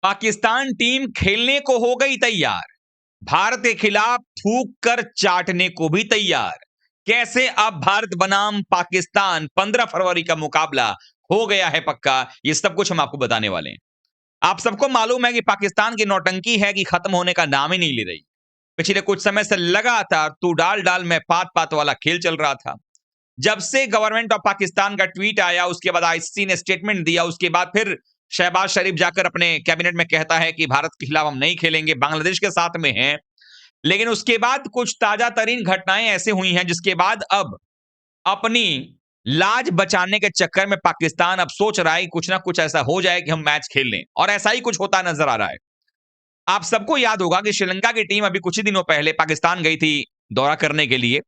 Pakistan team खेलने को हो गई तैयार, भारत के खिलाफ थूक कर चाटने को भी तैयार। कैसे अब भारत बनाम पाकिस्तान 15 फरवरी का मुकाबला हो गया है पक्का, ये सब कुछ हम आपको बताने वाले हैं। आप सबको मालूम है कि पाकिस्तान की नौटंकी है कि खत्म होने का नाम ही नहीं ले रही। पिछले कुछ समय से लगातार तू डाल डाल में पात पात वाला खेल चल रहा था। जब से गवर्नमेंट ऑफ पाकिस्तान का ट्वीट आया, उसके बाद आईसीसी ने स्टेटमेंट दिया, उसके बाद फिर शहबाज शरीफ जाकर अपने कैबिनेट में कहता है कि भारत के खिलाफ हम नहीं खेलेंगे, बांग्लादेश के साथ में हैं। लेकिन उसके बाद कुछ ताजा तरीन घटनाएं ऐसे हुई हैं जिसके बाद अब अपनी लाज बचाने के चक्कर में पाकिस्तान अब सोच रहा है कि कुछ ना कुछ ऐसा हो जाए कि हम मैच खेल लें, और ऐसा ही कुछ होता नजर आ रहा है। आप सबको याद होगा कि श्रीलंका की टीम अभी कुछ ही दिनों पहले पाकिस्तान गई थी दौरा करने के लिए,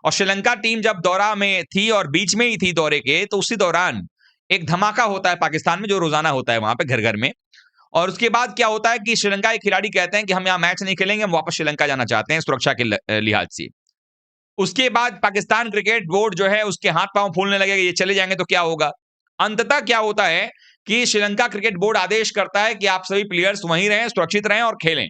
और श्रीलंका टीम जब दौरा में थी और बीच में ही थी दौरे के, तो उसी दौरान एक धमाका होता है पाकिस्तान में, जो रोजाना होता है वहां पे घर घर में। और उसके बाद क्या होता है कि श्रीलंका के खिलाड़ी कहते हैं कि हम यहाँ मैच नहीं खेलेंगे, हम वापस श्रीलंका जाना चाहते हैं सुरक्षा के लिहाज से। उसके बाद पाकिस्तान क्रिकेट बोर्ड जो है उसके हाथ पांव फूलने लगे, ये चले जाएंगे तो क्या होगा। अंततः क्या होता है कि श्रीलंका क्रिकेट बोर्ड आदेश करता है कि आप सभी प्लेयर्स वहीं रहें, सुरक्षित रहें और खेलें,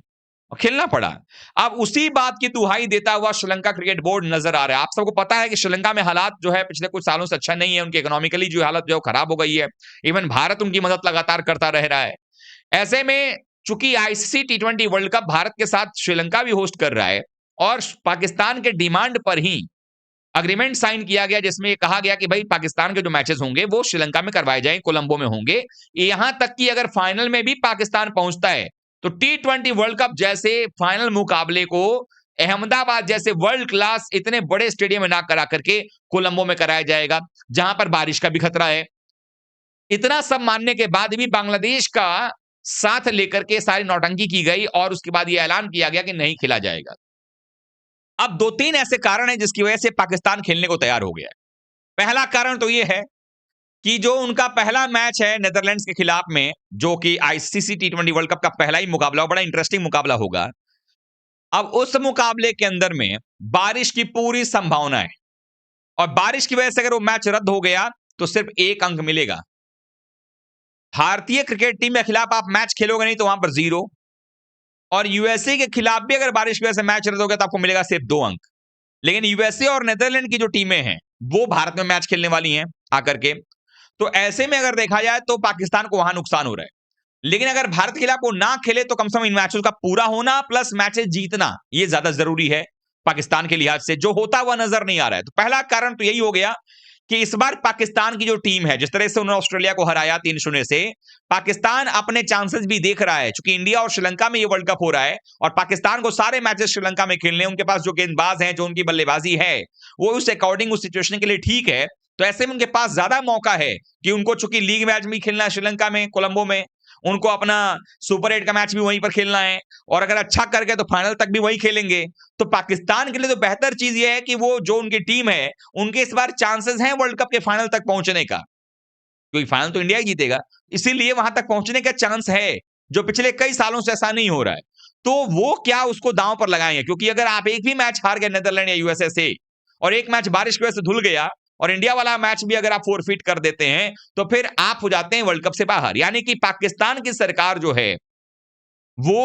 और खेलना पड़ा। अब उसी बात की दुहाई देता हुआ श्रीलंका क्रिकेट बोर्ड नजर आ रहा है। आप सबको पता है कि श्रीलंका में हालात जो है पिछले कुछ सालों से अच्छा नहीं है, उनकी इकोनॉमिकली जो हालत जो खराब हो गई है। इवन भारत उनकी मदद लगातार करता रह रहा है। ऐसे में चूंकि आईसीसी टी20 वर्ल्ड कप भारत के साथ श्रीलंका भी होस्ट कर रहा है, और पाकिस्तान के डिमांड पर ही अग्रीमेंट साइन किया गया, जिसमें कहा गया कि भाई पाकिस्तान के जो मैचेस होंगे वो श्रीलंका में करवाए जाएंगे, कोलंबो में होंगे। यहां तक कि अगर फाइनल में भी पाकिस्तान पहुंचता है तो टी20 वर्ल्ड कप जैसे फाइनल मुकाबले को अहमदाबाद जैसे वर्ल्ड क्लास इतने बड़े स्टेडियम में ना करा करके कोलंबो में कराया जाएगा, जहां पर बारिश का भी खतरा है। इतना सब मानने के बाद भी बांग्लादेश का साथ लेकर के सारी नौटंकी की गई, और उसके बाद यह ऐलान किया गया कि नहीं खेला जाएगा। अब दो तीन ऐसे कारण हैं जिसकी वजह से पाकिस्तान खेलने को तैयार हो गया है। पहला कारण तो यह है कि जो उनका पहला मैच है नेदरलैंड्स के खिलाफ में, जो कि आईसीसी टी20 वर्ल्ड कप का पहला ही मुकाबला, बड़ा इंटरेस्टिंग मुकाबला होगा। अब उस मुकाबले के अंदर में बारिश की पूरी संभावना है, और बारिश की वजह से अगर वो मैच रद्द हो गया तो सिर्फ एक अंक मिलेगा। भारतीय क्रिकेट टीम के खिलाफ आप मैच खेलोगे नहीं तो वहां पर 0, और यूएसए के खिलाफ भी अगर बारिश की वजह से मैच रद्द हो गया तो आपको मिलेगा सिर्फ 2 अंक। लेकिन यूएसए और नेदरलैंड की जो टीमें हैं वो भारत में मैच खेलने वाली हैं आकर के, तो ऐसे में अगर देखा जाए तो पाकिस्तान को वहां नुकसान हो रहा है। लेकिन अगर भारत के खिलाफ वो ना खेले तो कम से कम इन मैचों का पूरा होना प्लस मैचेस जीतना, ये ज्यादा जरूरी है पाकिस्तान के लिहाज से, जो होता हुआ नजर नहीं आ रहा है। तो पहला कारण तो यही हो गया कि इस बार पाकिस्तान की जो टीम है, जिस तरह से उन्होंने ऑस्ट्रेलिया को हराया 3-0 से, पाकिस्तान अपने चांसेस भी देख रहा है। क्योंकि इंडिया और श्रीलंका में ये वर्ल्ड कप हो रहा है और पाकिस्तान को सारे मैचेस श्रीलंका में खेलने, उनके पास जो गेंदबाज हैं, जो उनकी बल्लेबाजी है वो उस अकॉर्डिंग उस सिचुएशन के लिए ठीक है। तो ऐसे में उनके पास ज्यादा मौका है कि उनको, चूंकि लीग मैच भी खेलना है श्रीलंका में कोलंबो में, उनको अपना सुपर 8 का मैच भी वहीं पर खेलना है, और अगर अच्छा कर गए तो फाइनल तक भी वहीं खेलेंगे। तो पाकिस्तान के लिए तो बेहतर चीज यह है कि वो जो उनकी टीम है, उनके इस बार चांसेस हैं वर्ल्ड कप के फाइनल तक पहुंचने का, क्योंकि फाइनल तो इंडिया ही जीतेगा, इसीलिए वहां तक पहुंचने का चांस है, जो पिछले कई सालों से ऐसा नहीं हो रहा है। तो वो क्या उसको दांव पर लगाएंगे, क्योंकि अगर आप एक भी मैच हार गए नेदरलैंड या यूएसए से, और एक मैच बारिश की वजह से धुल गया, और इंडिया वाला मैच भी अगर आप फोरफिट कर देते हैं, तो फिर आप हो जाते हैं वर्ल्ड कप से बाहर। यानी कि पाकिस्तान की सरकार जो है वो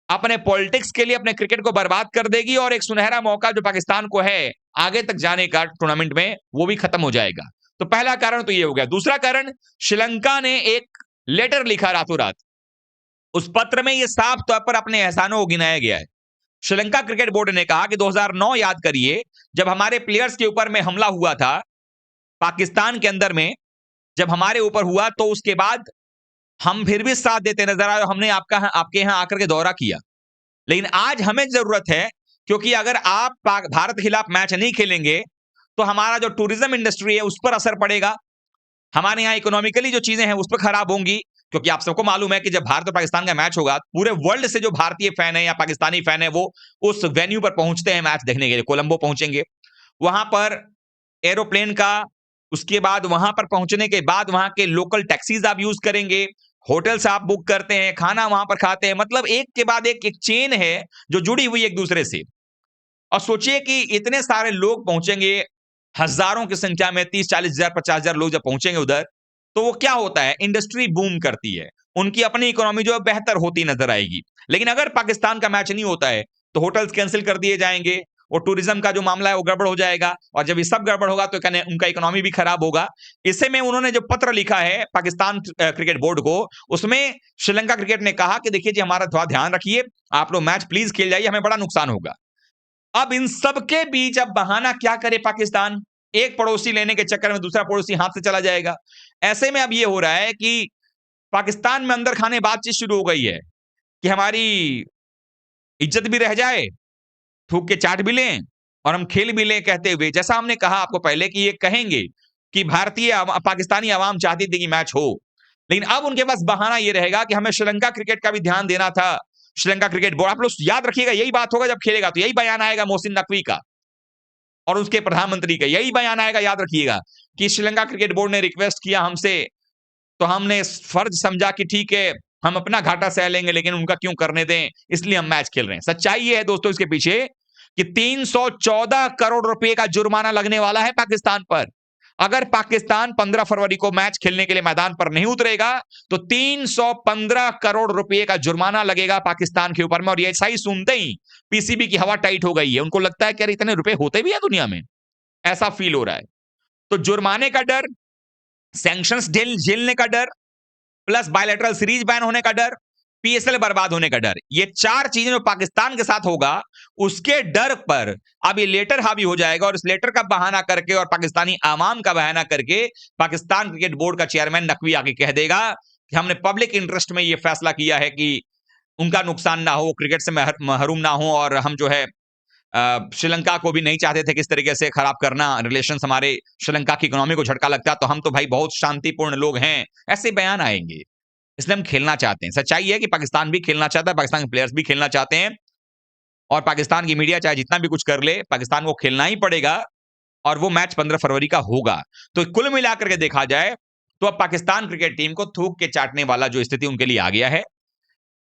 अपने पॉलिटिक्स के लिए अपने क्रिकेट को बर्बाद कर देगी, और एक सुनहरा मौका जो पाकिस्तान को है आगे तक जाने का टूर्नामेंट में, वो भी खत्म हो जाएगा। तो पहला कारण तो ये हो गया। दूसरा कारण, श्रीलंका ने एक लेटर लिखा रातों रात। उस पत्र में ये साफ तौर पर अपने एहसानों को गिनाया गया है। श्रीलंका क्रिकेट बोर्ड ने कहा कि 2009 याद करिए, जब हमारे प्लेयर्स के ऊपर में हमला हुआ था पाकिस्तान के अंदर में, जब हमारे ऊपर हुआ तो उसके बाद हम फिर भी साथ देते नजर आए, हमने आपके यहां आकर के दौरा किया। लेकिन आज हमें जरूरत है, क्योंकि अगर आप भारत के खिलाफ मैच नहीं खेलेंगे तो हमारा जो टूरिज्म इंडस्ट्री है उस पर असर पड़ेगा, हमारे यहाँ इकोनॉमिकली जो चीजें हैं उस पर खराब होंगी। क्योंकि आप सबको मालूम है कि जब भारत और पाकिस्तान का मैच होगा, पूरे वर्ल्ड से जो भारतीय फैन है या पाकिस्तानी फैन है वो उस वेन्यू पर पहुंचते हैं मैच देखने के लिए, कोलंबो पहुंचेंगे, वहां पर एरोप्लेन का, उसके बाद वहां पर पहुंचने के बाद वहां के लोकल टैक्सीज आप यूज करेंगे, होटल्स आप बुक करते हैं, खाना वहां पर खाते हैं, मतलब एक के बाद एक चेन है जो जुड़ी हुई एक दूसरे से। और सोचिए कि इतने सारे लोग पहुंचेंगे, हजारों की संख्या में, 30-40 हजार 50 हजार लोग जब पहुंचेंगे उधर, तो वो क्या होता है, इंडस्ट्री बूम करती है, उनकी अपनी इकोनॉमी जो है बेहतर होती नजर आएगी। लेकिन अगर पाकिस्तान का मैच नहीं होता है तो होटल्स कैंसिल कर दिए जाएंगे और टूरिज्म का जो मामला है वो गड़बड़ हो जाएगा, और जब ये सब गड़बड़ होगा तो उनका इकोनॉमी भी खराब होगा। इसे में उन्होंने जो पत्र लिखा है पाकिस्तान क्रिकेट बोर्ड को, उसमें श्रीलंका क्रिकेट ने कहा कि देखिए जी, हमारा थोड़ा ध्यान रखिए, आप लोग मैच प्लीज खेल जाइए, हमें बड़ा नुकसान होगा। अब इन सबके बीच अब बहाना क्या करे पाकिस्तान? एक पड़ोसी लेने के चक्कर में दूसरा पड़ोसी हाथ से चला जाएगा। ऐसे में अब ये हो रहा है कि पाकिस्तान में अंदर खाने बातचीत शुरू हो गई है कि हमारी इज्जत भी रह जाए, थूक के चाट भी लें और हम खेल भी लें, कहते हुए जैसा हमने कहा आपको पहले कि ये कहेंगे कि पाकिस्तानी आवाम चाहती थी कि मैच हो, लेकिन अब उनके पास बहाना ये रहेगा कि हमें श्रीलंका क्रिकेट का भी ध्यान देना था। श्रीलंका क्रिकेट बोर्ड, आप लोग याद रखिएगा, यही बात होगा जब खेलेगा तो यही बयान आएगा मोहसिन नकवी का और उसके प्रधानमंत्री का, यही बयान आएगा, याद रखिएगा, कि श्रीलंका क्रिकेट बोर्ड ने रिक्वेस्ट किया हमसे, तो हमने फर्ज समझा कि ठीक है हम अपना घाटा सह लेंगे, लेकिन उनका क्यों करने दें, इसलिए हम मैच खेल रहे हैं। सच्चाई ये है दोस्तों इसके पीछे कि 314 करोड़ रुपए का जुर्माना लगने वाला है पाकिस्तान पर। अगर पाकिस्तान 15 फरवरी को मैच खेलने के लिए मैदान पर नहीं उतरेगा तो 315 करोड़ रुपए का जुर्माना लगेगा पाकिस्तान के ऊपर में। और ये सही सुनते ही पीसीबी की हवा टाइट हो गई है, उनको लगता है कि यार इतने रुपए होते भी है दुनिया में, ऐसा फील हो रहा है। तो जुर्माने का डर, सैंक्शंस झेलने का डर, प्लस बायलैटरल सीरीज बैन होने का डर, पीएसएल बर्बाद होने का डर, ये चार चीजें जो पाकिस्तान के साथ होगा उसके डर पर अब ये लेटर हावी हो जाएगा, और इस लेटर का बहाना करके और पाकिस्तानी आवाम का बहाना करके पाकिस्तान क्रिकेट बोर्ड का चेयरमैन नकवी आके कह देगा कि हमने पब्लिक इंटरेस्ट में ये फैसला किया है कि उनका नुकसान ना हो, क्रिकेट से महरूम ना हो, और हम जो है श्रीलंका को भी नहीं चाहते थे किस तरीके से खराब करना रिलेशंस, हमारे श्रीलंका की इकोनॉमी को झटका लगता, तो हम तो भाई बहुत शांतिपूर्ण लोग हैं, ऐसे बयान आएंगे। इसलिए हम खेलना चाहते हैं। सच्चाई है कि पाकिस्तान भी खेलना चाहता है, पाकिस्तान के प्लेयर्स भी खेलना चाहते हैं, और पाकिस्तान की मीडिया चाहे जितना भी कुछ कर ले, पाकिस्तान को खेलना ही पड़ेगा, और वो मैच 15 फरवरी का होगा। तो कुल मिलाकर के देखा जाए तो अब पाकिस्तान क्रिकेट टीम को थूक के चाटने वाला जो स्थिति उनके लिए आ गया है।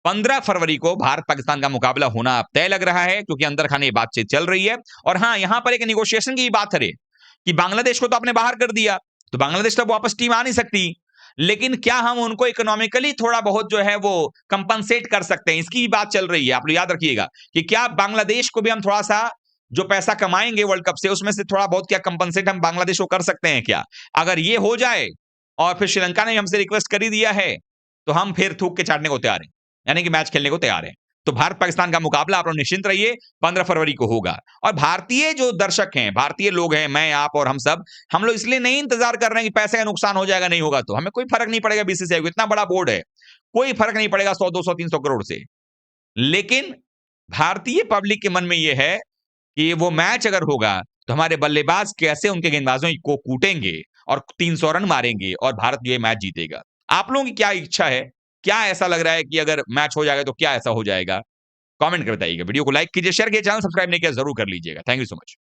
15 फरवरी को भारत पाकिस्तान का मुकाबला होना अब तय लग रहा है, क्योंकि अंदर खाने बातचीत चल रही है। और हाँ, यहां पर एक निगोशिएशन की बात है कि बांग्लादेश को तो आपने बाहर कर दिया, तो बांग्लादेश तो वापस टीम आ नहीं सकती, लेकिन क्या हम उनको इकोनॉमिकली थोड़ा बहुत जो है वो कंपनसेट कर सकते हैं, इसकी भी बात चल रही है। आप लोग याद रखिएगा कि क्या बांग्लादेश को भी हम थोड़ा सा जो पैसा कमाएंगे वर्ल्ड कप से, उसमें से थोड़ा बहुत क्या कंपनसेट हम बांग्लादेश को कर सकते हैं क्या? अगर ये हो जाए और फिर श्रीलंका ने हमसे रिक्वेस्ट कर ही दिया है, तो हम फिर थूक के चाटने को तैयार हैं, यानी कि मैच खेलने को तैयार हैं। तो भारत पाकिस्तान का मुकाबला आप लोग निश्चिंत रहिए 15 फरवरी को होगा। और भारतीय जो दर्शक हैं, भारतीय लोग हैं, मैं, आप और हम सब, हम लोग इसलिए नहीं इंतजार कर रहे हैं कि पैसे का नुकसान हो जाएगा, नहीं होगा तो हमें कोई फर्क नहीं पड़ेगा। बीसीसीआई को इतना बड़ा बोर्ड है, कोई फर्क नहीं पड़ेगा 100, 200, 300 करोड़ से। लेकिन भारतीय पब्लिक के मन में यह है कि वो मैच अगर होगा तो हमारे बल्लेबाज कैसे उनके गेंदबाजों को कूटेंगे और 300 रन मारेंगे और भारत ये मैच जीतेगा। आप लोगों की क्या इच्छा है? क्या ऐसा लग रहा है कि अगर मैच हो जाएगा तो क्या ऐसा हो जाएगा? कमेंट कर बताइएगा। वीडियो को लाइक कीजिए, शेयर कीजिए, चैनल सब्सक्राइब नहीं किया जरूर कर लीजिएगा। Thank you so much.